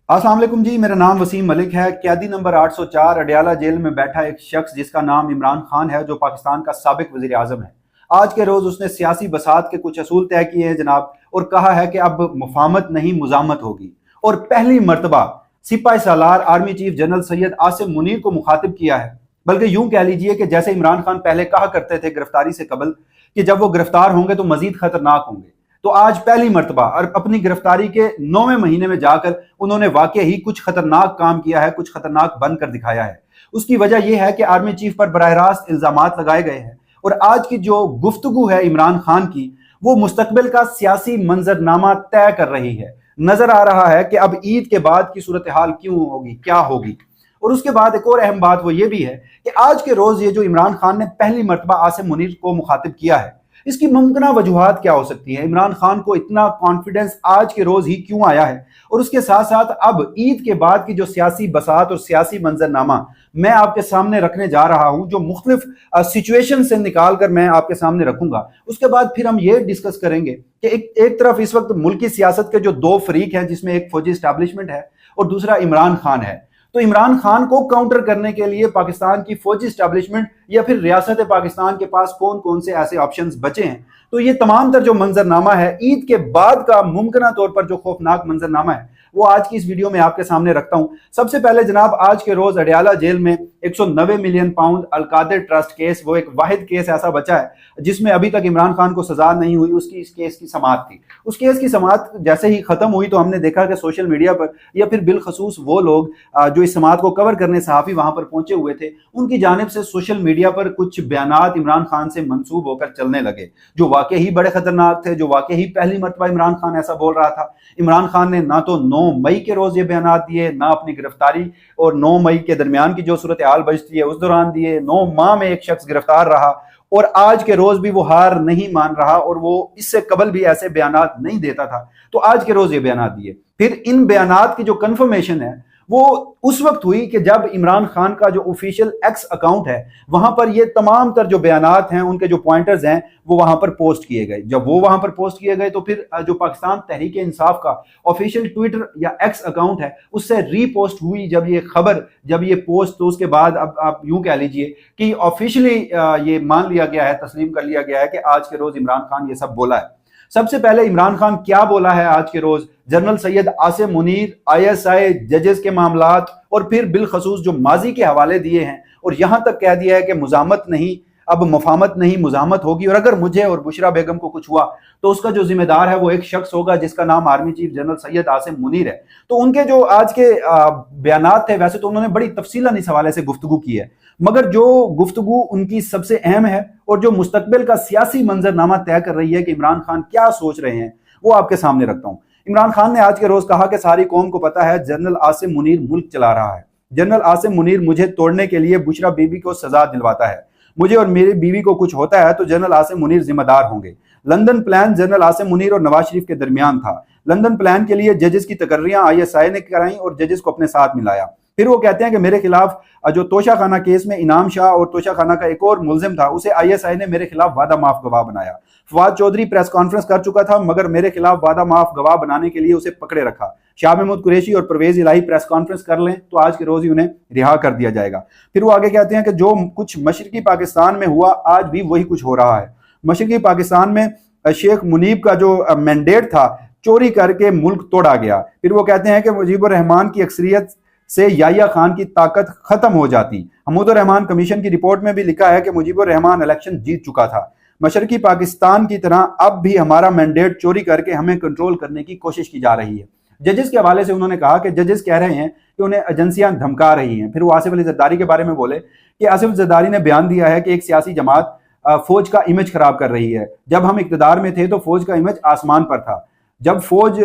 अस्सलाम वालेकुम जी। मेरा नाम वसीम मलिक है। कैदी नंबर 804 अडयाला जेल में बैठा एक शख्स जिसका नाम इमरान खान है, जो पाकिस्तान का साबिक वजीर आजम है। आज के रोज उसने सियासी बसात के कुछ असूल तय किए हैं जनाब, और कहा है कि अब मुफाहमत नहीं मुजामत होगी। और पहली मरतबा सिपाही सालार army chief general Syed Asim Munir को मुखातिब किया है। बल्कि यूं कह लीजिए कि जैसे इमरान खान पहले कहा करते थे गिरफ्तारी से कबल कि जब वो गिरफ्तार होंगे तो मजीद खतरनाक होंगे, तो आज पहली मर्तबा और अपनी गिरफ्तारी के 9वें महीने में जाकर उन्होंने वाकई ही कुछ खतरनाक काम किया है, कुछ खतरनाक बंद कर दिखाया है। उसकी वजह यह है कि आर्मी चीफ पर बराह रास्त इल्जामात लगाए गए हैं, और आज की जो गुफ्तगू है इमरान खान की, वो मुस्तकबिल का सियासी मंजरनामा तय कर रही है। नजर आ रहा है कि अब ईद के बाद की सूरत हाल क्यों होगी, क्या होगी। और उसके बाद एक और अहम बात वो ये भी है कि आज के रोज ये जो इमरान खान ने पहली मर्तबा आसिम मुनीर को मुखातिब किया है, इसकी मुमकिन वजूहात क्या हो सकती है। इमरान खान को इतना कॉन्फिडेंस आज के रोज ही क्यों आया है, और उसके साथ साथ अब ईद के बाद की जो सियासी बसात और सियासी मंजरनामा मैं आपके सामने रखने जा रहा हूं, जो मुख्तलिफ सिचुएशन से निकाल कर मैं आपके सामने रखूंगा। उसके बाद फिर हम ये डिस्कस करेंगे कि एक तरफ इस वक्त मुल्की सियासत के जो दो फरीक हैं, जिसमें एक फौजी स्टैब्लिशमेंट है और दूसरा इमरान खान है। तो इमरान खान को काउंटर करने के लिए पाकिस्तान की फौजी स्टैब्लिशमेंट या फिर रियासत पाकिस्तान के पास कौन कौन से ऐसे ऑप्शंस बचे हैं। तो ये तमाम तर जो मंजरनामा है ईद के बाद का, मुमकिन तौर पर जो खौफनाक मंजरनामा है, वो आज की इस वीडियो में आपके सामने रखता हूं। सबसे पहले जनाब, आज के रोज अडयाला जेल में 190 million pound Al-Qadir trust case, वो एक वाहिद केस ऐसा बचा है जिसमें अभी तक इमरान खान को सजा नहीं हुई, उसकी इस केस की समाअत थी। उस केस की समाअत जैसे ही खत्म हुई तो हमने देखा कि सोशल मीडिया पर या फिर बिलखसूस वो लोग जो इस समाअत को कवर करने सहाफी वहां पर पहुंचे हुए थे, उनकी जानिब से सोशल मीडिया पर कुछ बयानात इमरान खान से मंसूब होकर चलने लगे, जो वाकई ही बड़े खतरनाक थे, जो वाकई ही पहली मर्तबा इमरान खान ऐसा बोल रहा था। इमरान खान ने ना तो 9 मई के रोज ये बयानात दिए, ना अपनी गिरफ्तारी और 9 मई के दरमियान की जो सूरत हाल बचती है उस दौरान दिए। 9 माह में एक शख्स गिरफ्तार रहा और आज के रोज भी वो हार नहीं मान रहा, और वो इससे कबल भी ऐसे बयानात नहीं देता था, तो आज के रोज ये बयानात दिए। फिर इन बयानात की जो कंफर्मेशन है वो उस वक्त हुई कि जब इमरान खान का जो ऑफिशियल एक्स अकाउंट है वहां पर ये तमाम तर जो बयानात हैं, उनके जो पॉइंटर्स हैं, वो वहां पर पोस्ट किए गए। जब वो वहां पर पोस्ट किए गए तो फिर जो पाकिस्तान तहरीक इंसाफ का ऑफिशियल ट्विटर या एक्स अकाउंट है उससे रीपोस्ट हुई जब ये खबर, जब ये पोस्ट, तो उसके बाद अब आप यूं कह लीजिए कि ऑफिशियली ये मान लिया गया है, तस्लीम कर लिया गया है कि आज के रोज इमरान खान ये सब बोला है। सबसे पहले इमरान खान क्या बोला है आज के रोज, जनरल सैयद आसिम मुनीर, आईएसआई, जजेस के मामलात, और फिर बिलखसूस जो माजी के हवाले दिए हैं, और यहां तक कह दिया है कि मुजामत नहीं, अब मुफाहमत नहीं मुजामत होगी, और अगर मुझे और बुशरा बेगम को कुछ हुआ तो उसका जो जिम्मेदार है वो एक शख्स होगा जिसका नाम army chief general Syed Asim Munir है। तो उनके जो आज के बयानात थे, वैसे तो उन्होंने बड़ी तफसीलन इस हवाले से गुफ्तगू की है, मगर जो गुफ्तगू उनकी सबसे अहम है और जो मुस्तकबिल का सियासी मंजरनामा तय कर रही है कि इमरान खान क्या सोच रहे हैं, वो आपके सामने रखता हूं। इमरान खान ने आज के रोज कहा कि सारी कौम को पता है जनरल आसिम मुनीर मुल्क चला रहा है। जनरल आसिम मुनीर मुझे तोड़ने के लिए बुशरा बीबी को सजा दिलवाता है। मुझे और मेरी बीवी को कुछ होता है तो जनरल आसिम मुनीर जिम्मेदार होंगे। London plan general Asim Munir और नवाज शरीफ के दरमियान था। लंदन प्लान के लिए जजेस की तकर्रियां आईएसआई ने कराई और जजेस को अपने साथ मिलाया। फिर वो कहते हैं कि मेरे खिलाफ जो तोशा खाना केस में इनाम शाह और तोशा खाना का एक और मुलजिम था, उसे आईएसआई ने मेरे खिलाफ वादा माफ गवाह बनाया। फवाद चौधरी प्रेस कॉन्फ्रेंस कर चुका था, मगर मेरे खिलाफ वादा माफ गवाह बनाने के लिए उसे पकड़े रखा। शाह महमूद कुरैशी और परवेज इलाही प्रेस कॉन्फ्रेंस कर लें तो आज के रोज ही उन्हें रिहा कर दिया जाएगा। फिर वो आगे कहते हैं कि जो कुछ मशरकी पाकिस्तान में हुआ आज भी वही कुछ हो रहा है। मशरकी पाकिस्तान में शेख मुनीब का जो मैंडेट था चोरी करके मुल्क तोड़ा गया। फिर वो कहते हैं कि मुजीबुर रहमान की अक्सरियत से याहिया खान की ताकत खत्म हो जाती। हमीदुर रहमान कमीशन की रिपोर्ट में भी लिखा है कि मुजीबुर रहमान इलेक्शन जीत चुका था। मशरकी पाकिस्तान की तरह अब भी हमारा मैंडेट चोरी करके हमें कंट्रोल करने की कोशिश की जा रही है। जजेस के हवाले से उन्होंने कहा कि जजेस कह रहे हैं कि उन्हें एजेंसियां धमका रही हैं। फिर वो आसिफ अली जरदारी के बारे में बोले कि आसिफ जरदारी ने बयान दिया है कि एक सियासी जमात फौज का इमेज खराब कर रही है। जब हम इक्तदार में थे तो फौज का इमेज आसमान पर था, जब फौज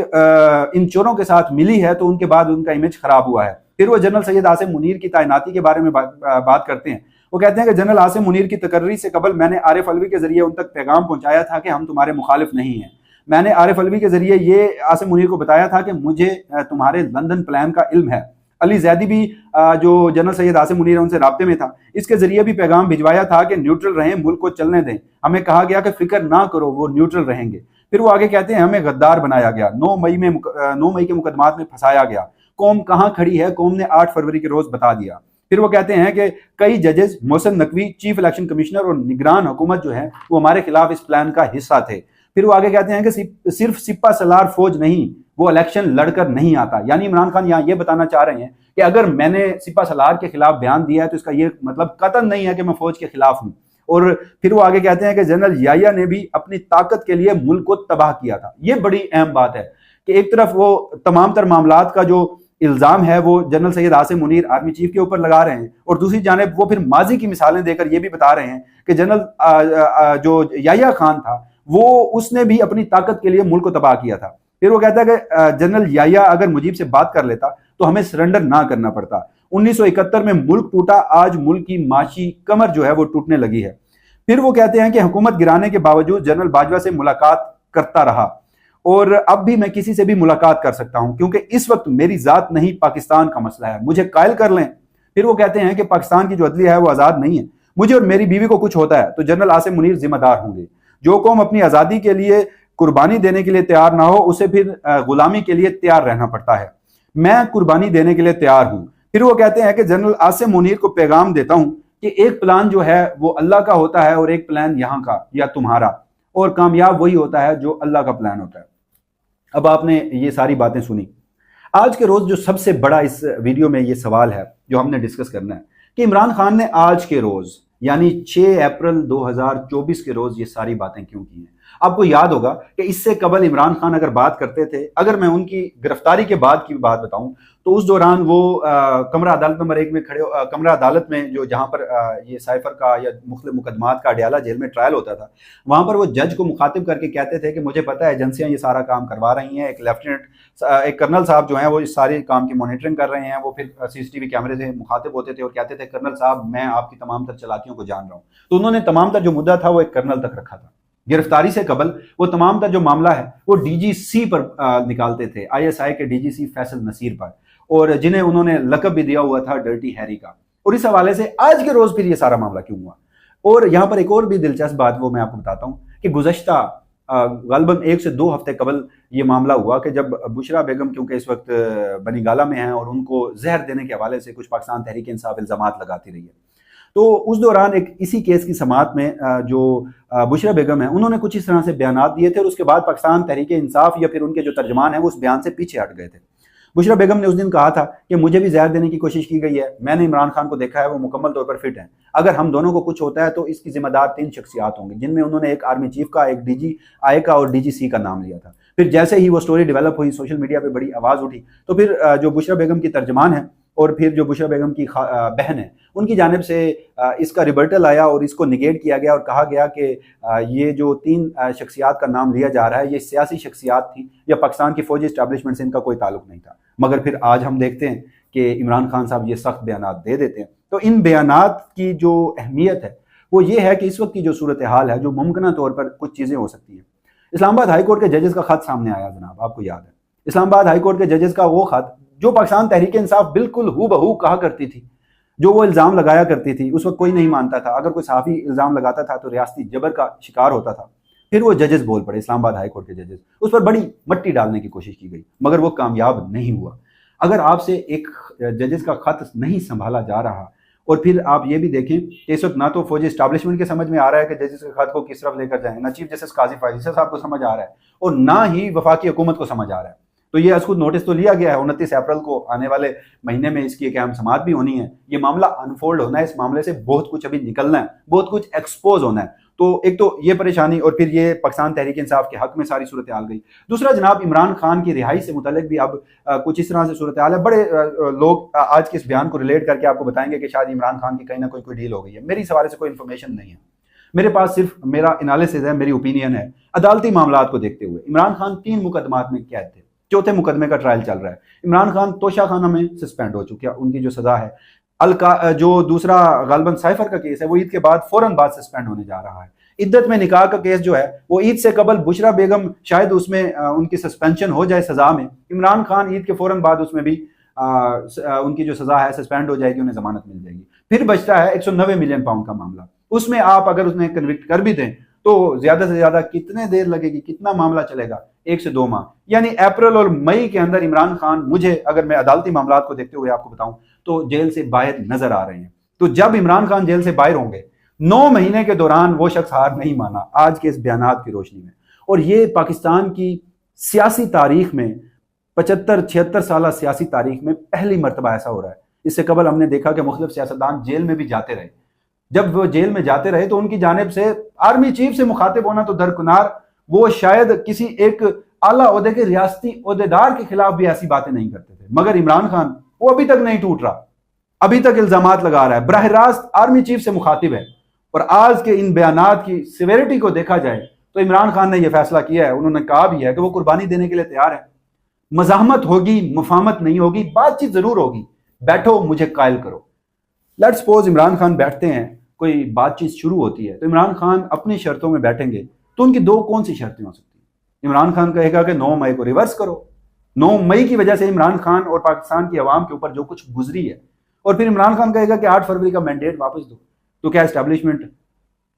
इन चोरों के साथ मिली है तो उनके बाद उनका इमेज खराब हुआ है। फिर वो जनरल सैयद आसिम मुनीर की तैनाती के बारे में बात करते हैं। वो कहते हैं कि जनरल आसिम मुनीर की तकर्री से कबल मैंने आरिफ अलवी के जरिए उन तक पैगाम पहुंचाया था कि हम तुम्हारे मुखालिफ नहीं हैं। मैंने आरिफ अलवी के जरिए ये आसिम मुनीर को बताया था कि मुझे तुम्हारे लंदन प्लान का इल्म है। अली जैदी भी जो जनरल सैयद आसिम मुनीर है उनसे राब्ते में था, इसके जरिए भी पैगाम भिजवाया था कि न्यूट्रल रहें, मुल्क को चलने दें। हमें कहा गया कि फिक्र ना करो, वो न्यूट्रल रहेंगे। फिर वो आगे कहते हैं हमें गद्दार बनाया गया, 9 मई के मुकदमात में फंसाया गया, कौम कहां खड़ी है, कौम ने 8 फरवरी के रोज बता दिया। फिर वो कहते हैं कि कई जजेस, Mohsin Naqvi, chief election commissioner और निगरान हुकूमत जो है वो हमारे खिलाफ इस प्लान का हिस्सा थे। फिर वो आगे कहते हैं कि सिर्फ सिपा सलार फौज नहीं, वो इलेक्शन लड़कर नहीं आता। यानी इमरान खान यहाँ ये बताना चाह रहे हैं कि अगर मैंने सिपा सलार के खिलाफ बयान दिया है तो इसका ये मतलब कतई नहीं है कि मैं फौज के खिलाफ हूं। और फिर वो आगे कहते हैं कि जनरल याया ने भी अपनी ताकत के लिए मुल्क को तबाह किया था। ये बड़ी अहम बात है कि एक तरफ वो तमाम तर मामलात का जो इल्जाम है वो general Syed Asim Munir army chief के ऊपर लगा रहे हैं, और दूसरी जानिब वो फिर माजी की मिसालें देकर ये भी बता रहे हैं कि जनरल जो याया खान था वो उसने भी अपनी ताकत के लिए मुल्क को तबाह किया था। फिर वो कहता है कि जनरल याया अगर मुजीब से बात कर लेता तो हमें सरेंडर ना करना पड़ता। 1971 में मुल्क टूटा, आज मुल्क की माशी कमर जो है वो टूटने लगी है। फिर वो कहते हैं कि हुकूमत गिराने के बावजूद जनरल बाजवा से मुलाकात करता रहा और अब भी मैं किसी से भी मुलाकात कर सकता हूं क्योंकि इस वक्त मेरी जात नहीं पाकिस्तान का मसला है, मुझे कायल कर लें। फिर वो कहते हैं कि पाकिस्तान की जो अदलिया है वो आजाद नहीं है, मुझे और मेरी बीवी को कुछ होता है तो जनरल आसिम मुनीर जिम्मेदार होंगे। जो कौम अपनी आजादी के लिए कुर्बानी देने के लिए तैयार ना हो उसे फिर गुलामी के लिए तैयार रहना पड़ता है। मैं कुर्बानी देने के लिए तैयार हूं। फिर वो कहते हैं कि जनरल आसिम मुनीर को पैगाम देता हूं कि एक प्लान जो है वो अल्लाह का होता है और एक प्लान यहां का या तुम्हारा, और कामयाब वही होता है जो अल्लाह का प्लान होता है। अब आपने ये सारी बातें सुनी। आज के रोज जो सबसे बड़ा इस वीडियो में ये सवाल है जो हमने डिस्कस करना है कि इमरान खान ने आज के रोज यानी 6 अप्रैल 2024 के रोज ये सारी बातें क्यों की हैं। आपको याद होगा कि इससे कबल इमरान खान अगर बात करते थे, अगर मैं उनकी गिरफ्तारी के बाद की बात बताऊं तो उस दौरान वो कमरा अदालत नंबर 1 में खड़े, कमरा अदालत में जो जहां पर ये साइफर का या मुख्तलिफ मुकदमात का अडयाला जेल में ट्रायल होता था, वहां पर वो जज को मुखातिब करके कहते थे कि मुझे पता है एजेंसियां ये सारा काम करवा रही हैं, एक लेफ्टिनेंट एक कर्नल साहब जो हैं वो इस सारे काम की मॉनिटरिंग कर रहे हैं। वो फिर सीसीटीवी कैमरे से मुखातिब होते थे और कहते थे कर्नल साहब मैं आपकी तमाम तर चालाकियों को जान रहा हूँ। तो उन्होंने तमाम तर जो मुद्दा था वो एक कर्नल तक रखा था। गिरफ्तारी से कबल वो तमाम तर जो मामला है वो डीजीसी पर निकालते थे, आईएसआई के डीजीसी फैसल नसीर पर, और जिन्हें उन्होंने लकब भी दिया हुआ था डर्टी हैरी का। और इस हवाले से आज के रोज फिर ये सारा मामला क्यों हुआ। और यहां पर एक और भी दिलचस्प बात वो मैं आपको बताता हूं कि गुज़श्ता गलबन 1 से 2 हफ्ते कबल ये मामला हुआ कि जब बुशरा बेगम क्योंकि इस वक्त बनीगाला में हैं और उनको जहर देने के हवाले से कुछ पाकिस्तान तहरीक इंसाफ इल्जामात लगाती रही है, तो उस दौरान एक इसी केस की समाअत में जो बुशरा बेगम है उन्होंने कुछ इस तरह से बयानात दिए थे और उसके बाद पाकिस्तान तहरीक इंसाफ या फिर उनके जो तर्जमान है वो उस बयान से पीछे हट गए थे। बुशरा बेगम ने उस दिन कहा था कि मुझे भी जहर देने की कोशिश की गई है, मैंने इमरान खान को देखा है, वो मुकम्मल तौर पर फिट हैं, अगर हम दोनों को कुछ होता है तो इसकी जिम्मेदार 3 शख्सियात होंगे, जिनमें उन्होंने एक आर्मी चीफ का, एक डीजी आई का और डीजीसी का नाम लिया था। फिर जैसे ही वो स्टोरी डेवलप हुई, सोशल मीडिया पे बड़ी आवाज़ उठी, तो फिर जो बुशरा बेगम की तर्जमान है और फिर जो बुशरा बेगम की बहन है उनकी जानिब से इसका रिबर्टल आया और इसको निगेट किया गया और कहा गया कि ये जो 3 शख्सियात का नाम लिया जा रहा है ये सियासी शख्सियात थी या पाकिस्तान की फौजी इस्टेब्लिशमेंट से इनका कोई ताल्लुक नहीं था। मगर फिर आज हम देखते हैं कि इमरान खान साहब ये सख्त बयानात दे देते हैं। तो इन बयानात की जो अहमियत है वो ये है कि इस वक्त की जो सूरत हाल है, जो मुमकिन तौर पर कुछ चीज़ें हो सकती हैं। इस्लामाबाद हाई कोर्ट के जजेस का खत सामने आया जनाब, आपको याद है इस्लामाबाद हाई कोर्ट के जजेस का वो खत जो पाकिस्तान तहरीक इंसाफ बिल्कुल हूबहू कहा करती थी, जो वो इल्ज़ाम लगाया करती थी, उस वक्त कोई नहीं मानता था। अगर कोई सहाफ़ी इल्ज़ाम लगाता था तो रियासती जबर का शिकार होता था। फिर वो जजेस बोल पड़े, इस्लामाबाद हाई कोर्ट के जजेस, उस पर बड़ी मट्टी डालने की कोशिश की गई मगर वो कामयाब नहीं हुआ। अगर आपसे एक जजेस का खत नहीं संभाला जा रहा और फिर आप ये भी देखें कि इस वक्त ना तो फौजी इस्टेब्लिशमेंट के समझ में आ रहा है कि जजेस के खत को किस तरफ लेकर जाएं, ना चीफ जस्टिस काजी फायज़ साहब को समझ आ रहा है और ना ही वफाकी हुकूमत को समझ आ रहा है। तो ये खुद नोटिस तो लिया गया है, 29 अप्रैल को आने वाले महीने में इसकी एक अहम समाअत भी होनी है। ये मामला अनफोल्ड होना है, इस मामले से बहुत कुछ अभी निकलना है, बहुत कुछ एक्सपोज होना है। तो एक तो ये परेशानी और फिर ये पाकिस्तान तहरीक इंसाफ के हक में सारी सूरत हाल गई। दूसरा जनाब इमरान खान की रिहाई से मुतल्लिक भी अब कुछ इस तरह से सूरत हाल है। बड़े लोग आज के इस बयान को रिलेट करके आपको बताएंगे कि शायद इमरान खान की कहीं ना कोई डील हो गई है। मेरी इस हवाले से कोई इन्फॉर्मेशन नहीं है, मेरे पास सिर्फ मेरा एनालिसिस है, मेरी ओपिनियन है। अदालती मामलात को देखते हुए इमरान खान 3 मुकदमात में कैद थे, 4थे मुकदमे का ट्रायल चल रहा है। इमरान खान तोशा खाना में सस्पेंड हो चुके हैं, उनकी जो सजा है जो दूसरा गालबन साइफर का केस है वो ईद के बाद फौरन बाद सस्पेंड होने जा रहा है। इद्दत में निकाह का केस जो है वो ईद से कबल बुशरा बेगम शायद उसमें उनकी सस्पेंशन हो जाए सजा में, इमरान खान ईद के फौरन बाद उसमें भी उनकी जो सजा है सस्पेंड हो जाएगी, उन्हें जमानत मिल जाएगी। फिर बचता है 190 मिलियन पाउंड का मामला, उसमें आप अगर उसने कन्विक्ट कर भी दें तो ज्यादा से ज्यादा कितने देर लगेगी, कितना मामला चलेगा? 1 से 2 माह, यानी अप्रैल और मई के अंदर इमरान खान, मुझे अगर मैं अदालती मामलात को देखते हुए आपको बताऊं तो जेल से बाहर नजर आ रहे हैं। तो जब इमरान खान जेल से बाहर होंगे, 9 महीने के दौरान वो शख्स हार नहीं माना आज के इस बयानात की रोशनी में। और ये पाकिस्तान की सियासी तारीख में 75-76 साल सियासी तारीख में पहली मरतबा ऐसा हो रहा है। इससे कबल हमने देखा कि मुख्तलिफ सियासतदान जेल में भी जाते रहे। जब वो जेल में जाते रहे तो उनकी जानिब से आर्मी चीफ से मुखातिब होना तो दरकिनार, वो शायद किसी एक आला ओहदे के रियासती ओहदेदार के खिलाफ भी ऐसी बातें नहीं करते थे। मगर इमरान खान वो अभी तक नहीं टूट रहा, अभी तक इल्जामात लगा रहा है, बराह रास्त आर्मी चीफ से मुखातिब है। और आज के इन बयानात की सिवेरिटी को देखा जाए तो इमरान खान ने यह फैसला किया है, उन्होंने कहा भी है कि वो कुर्बानी देने के लिए तैयार है। मज़ाहमत होगी, मुफाहमत नहीं होगी, बातचीत जरूर होगी, बैठो मुझे कायल करो। लेट्स सपोज इमरान खान बैठते हैं, कोई बातचीत शुरू होती है, तो इमरान खान अपनी शर्तों में बैठेंगे तो उनकी दो कौन सी शर्तें हो सकती हैं? इमरान खान कहेगा कि 9 मई को रिवर्स करो। 9 मई की वजह से इमरान खान और पाकिस्तान की आवाम के ऊपर जो कुछ गुजरी है, और फिर इमरान खान कहेगा कि 8 फरवरी का मैंडेट वापस दो। तो क्या एस्टेब्लिशमेंट,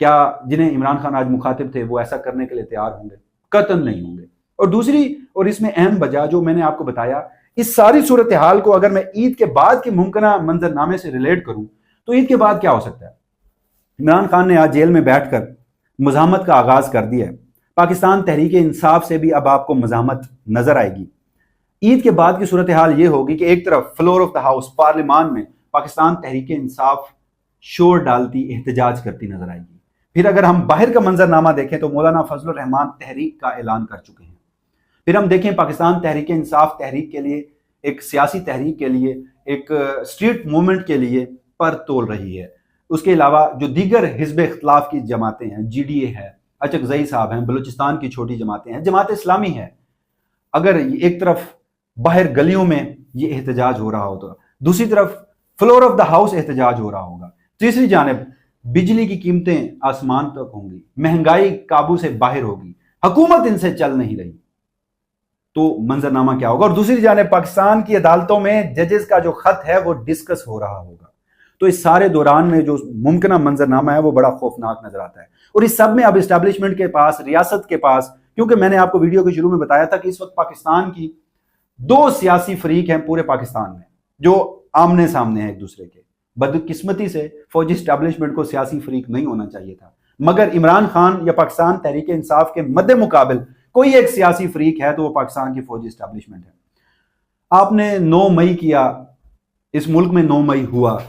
क्या जिन्हें इमरान खान आज मुखातिब थे वो ऐसा करने के लिए तैयार होंगे? कतन नहीं होंगे। और दूसरी, और इसमें अहम वजह जो मैंने आपको बताया, इस सारी सूरत हाल को अगर मैं ईद के बाद के मुमकिना मंजरनामे से रिलेट करूं तो ईद के बाद क्या हो सकता है? इमरान खान ने आज जेल में बैठकर मज़ाहमत का आगाज कर दिया है। पाकिस्तान तहरीक इंसाफ से भी अब आपको मज़ाहमत नजर आएगी। ईद के बाद की सूरत हाल ये होगी कि एक तरफ फ्लोर ऑफ द हाउस पार्लियामान में पाकिस्तान तहरीक इंसाफ शोर डालती, एहतजाज करती नजर आएगी। फिर अगर हम बाहर का मंजरनामा देखें तो मौलाना फजलुर रहमान तहरीक का ऐलान कर चुके हैं। फिर हम देखें पाकिस्तान तहरीक इंसाफ तहरीक के लिए, एक सियासी तहरीक के लिए, एक स्ट्रीट मूवमेंट के लिए पर तोल रही है। उसके अलावा जो दीगर हिज़्ब इख्तिलाफ की जमातें हैं, GDA है, अचकजई साहब हैं, बलूचिस्तान की छोटी जमातें हैं, जमात इस्लामी है, अगर एक तरफ बाहर गलियों में ये एहतजाज हो रहा हो तो दूसरी तरफ फ्लोर ऑफ द हाउस एहतजाज हो रहा होगा। तीसरी जानिब बिजली की कीमतें आसमान तक होंगी, महंगाई काबू से बाहर होगी, हुकूमत इनसे चल नहीं रही, तो मंजरनामा क्या होगा? और दूसरी जानिब पाकिस्तान की अदालतों में जजेस का जो खत है वो डिस्कस हो रहा होगा। तो इस सारे दौरान में जो मुमकिन मंजरनामा है वो बड़ा खौफनाक नजर आता है। और इस सब में अब इस्टेब्लिशमेंट के पास, रियासत के पास, क्योंकि मैंने आपको वीडियो के शुरू में बताया था कि इस वक्त पाकिस्तान की 2 सियासी फरीक हैं पूरे पाकिस्तान में जो आमने सामने हैं एक दूसरे के। बदकिस्मती से फौजी इस्टेब्लिशमेंट को सियासी फरीक नहीं होना चाहिए था, मगर इमरान खान या पाकिस्तान तहरीक इंसाफ के मद्दे मुकाबिल कोई एक सियासी फरीक है तो वो पाकिस्तान की फौजी इस्टेब्लिशमेंट है। आपने 9 मई किया, इस मुल्क में 9 मई हुआ,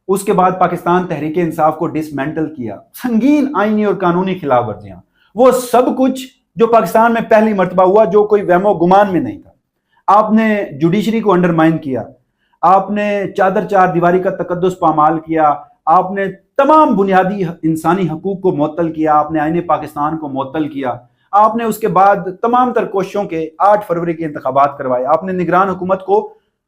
उसके बाद पाकिस्तान तहरीक इंसाफ को डिसमेंटल किया, संगीन आईनी और कानूनी खिलाफ वर्जियां, वो सब कुछ जो पाकिस्तान में पहली मर्तबा हुआ, जो कोई वहमो गुमान में नहीं था। आपने जुडिशरी को अंडरमाइन किया, आपने चादर चार दीवारी का तकद्दुस पामाल किया, आपने तमाम बुनियादी इंसानी हकूक को मुअत्तल किया, आपने आईने पाकिस्तान को मुअत्तल किया, आपने उसके बाद तमाम तर कोशिशों के 8 फरवरी के इंतखाबात करवाए, आपने निगरान हुकूमत को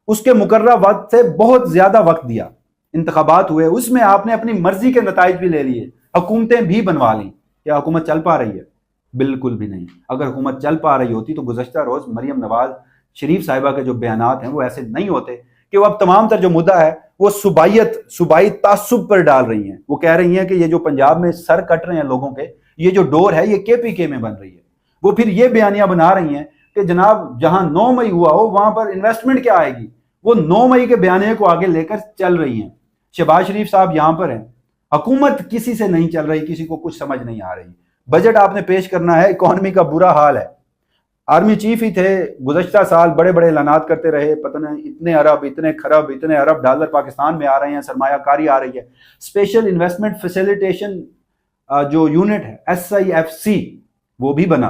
उसके मुकर्ररा वक्त से बहुत ज्यादा वक्त दिया, इंतखाबात हुए, उसमें आपने अपनी मर्जी के नताइज भी ले लिए, हुकूमतें भी बनवा ली। क्या हुकूमत चल पा रही है? बिल्कुल भी नहीं। अगर हुकूमत चल पा रही होती तो गुज़श्ता रोज मरियम नवाज शरीफ साहिबा के जो बयानात हैं वो ऐसे नहीं होते कि वो अब तमाम तर जो मुद्दा है वो सूबाई तासुब पर डाल रही हैं। वो कह रही हैं कि ये जो पंजाब में सर कट रहे हैं लोगों के, ये जो डोर है ये KPK में बन रही है। वो फिर ये बयानियां बना रही हैं कि जनाब जहां 9 मई हुआ हो वहां पर इन्वेस्टमेंट क्या आएगी। वो 9 मई के बयानिए को आगे लेकर चल रही हैं। शहबाज शरीफ साहब यहां पर हैं, हुकूमत किसी से नहीं चल रही, किसी को कुछ समझ नहीं आ रही। बजट आपने पेश करना है, इकोनॉमी का बुरा हाल है। आर्मी चीफ ही थे, गुज़श्ता साल बड़े बड़े ऐलानात करते रहे, पता नहीं इतने अरब, इतने खरब, इतने अरब डॉलर पाकिस्तान में आ रहे हैं, सरमायाकारी आ रही है। स्पेशल इन्वेस्टमेंट फैसिलिटेशन जो यूनिट है SIFC वो भी बना,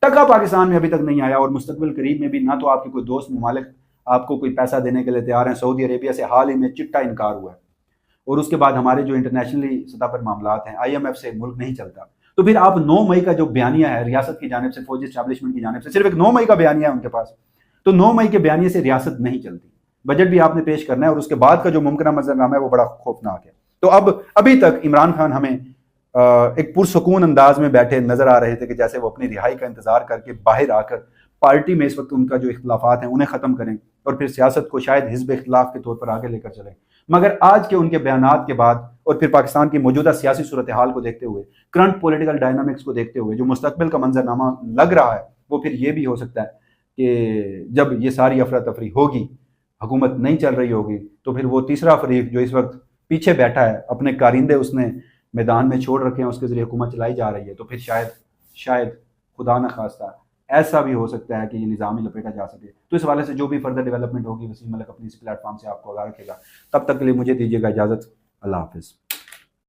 टका पाकिस्तान में अभी तक नहीं आया, और मुस्तकबिल करीब में भी ना तो आपके कोई दोस्त ममालिक आपको कोई पैसा देने के लिए तैयार हैं। सऊदी अरेबिया से हाल ही में चिट्टा इनकार हुआ है, और उसके बाद हमारे जो इंटरनेशनली सतह पर मामलात हैं, IMF से मुल्क नहीं चलता। तो फिर आप 9 मई का जो बयानिया है रियासत की जानिब से, फौजी एस्टैब्लिशमेंट की जानिब से, सिर्फ एक 9 मई का बयानिया है उनके पास, तो 9 मई के बयानिए से रियासत नहीं चलती। बजट भी आपने पेश करना है, और उसके बाद का जो मुमकिन मंजरनामा है वो बड़ा खौफनाक है। तो अब अभी तक इमरान खान हमें एक पुरसकून अंदाज में बैठे नजर आ रहे थे कि जैसे वो अपनी रिहाई का इंतजार करके बाहर आकर पार्टी में इस वक्त उनका जो इख्तलाफात हैं उन्हें ख़त्म करें और फिर सियासत को शायद हिज़्ब इख्तलाफ के तौर पर आगे लेकर चलें। मगर आज के उनके बयानात के बाद और फिर पाकिस्तान की मौजूदा सियासी सूरत हाल को देखते हुए, करंट पॉलिटिकल डायनामिक्स को देखते हुए जो मुस्तकबिल का मंजरनामा लग रहा है, वो फिर ये भी हो सकता है कि जब ये सारी अफरा तफरी होगी, हुकूमत नहीं चल रही होगी, तो फिर वो तीसरा फरीक जो इस वक्त पीछे बैठा है, अपने कारिंदे उसने मैदान में छोड़ रखे हैं, उसके ज़रिए हुकूमत चलाई जा रही है, तो फिर शायद खुदा न खास्ता ऐसा भी हो सकता है कि ये निज़ाम ही लपेटा जा सके। तो इस हवाले से जो भी फर्दर डेवलपमेंट होगी, वसीम मलिक अपनी इस प्लेटफॉर्म से आपको आगाह रखेगा। तब तक के लिए मुझे दीजिएगा इजाज़त। अल्लाह हाफ़िज़।